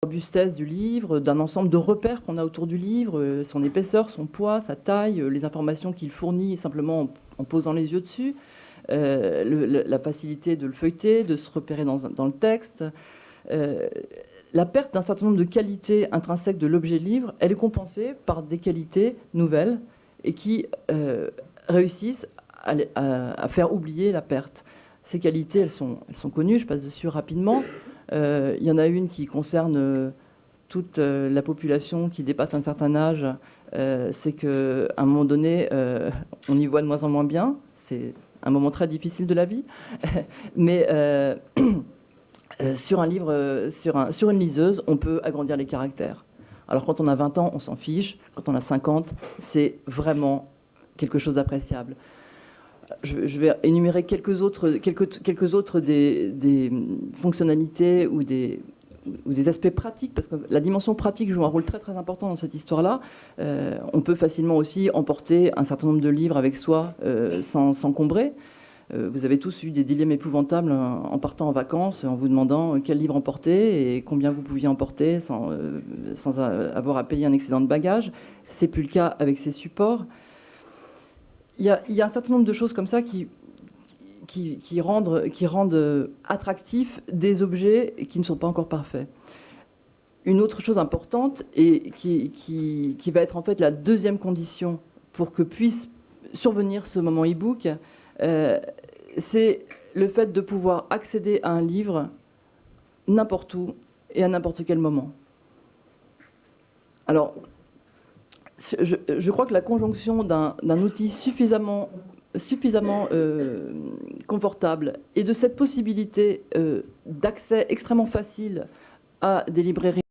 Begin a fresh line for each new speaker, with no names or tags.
robustesse du livre, d'un ensemble de repères qu'on a autour du livre, son épaisseur, son poids, sa taille, les informations qu'il fournit simplement en posant les yeux dessus, la facilité de le feuilleter, de se repérer dans le texte. La perte d'un certain nombre de qualités intrinsèques de l'objet livre, elle est compensée par des qualités nouvelles et qui réussissent à faire oublier la perte. Ces qualités, elles sont connues, je passe dessus rapidement. Il y en a une qui concerne toute la population qui dépasse un certain âge. C'est qu'à un moment donné, on y voit de moins en moins bien. C'est un moment très difficile de la vie. Mais sur un livre, sur une liseuse, on peut agrandir les caractères. Alors quand on a 20 ans, on s'en fiche. Quand on a 50, c'est vraiment quelque chose d'appréciable. Je vais énumérer quelques autres des fonctionnalités ou des aspects pratiques, parce que la dimension pratique joue un rôle très très important dans cette histoire-là. On peut facilement aussi emporter un certain nombre de livres avec soi sans s'encombrer. Vous avez tous eu des dilemmes épouvantables en partant en vacances, en vous demandant quel livre emporter et combien vous pouviez emporter sans avoir à payer un excédent de bagages. C'est plus le cas avec ces supports. Il y a un certain nombre de choses comme ça qui rendent attractifs des objets qui ne sont pas encore parfaits. Une autre chose importante et qui va être en fait la deuxième condition pour que puisse survenir ce moment e-book, c'est le fait de pouvoir accéder à un livre n'importe où et à n'importe quel moment. Alors, je crois que la conjonction d'un outil suffisamment confortable et de cette possibilité d'accès extrêmement facile à des librairies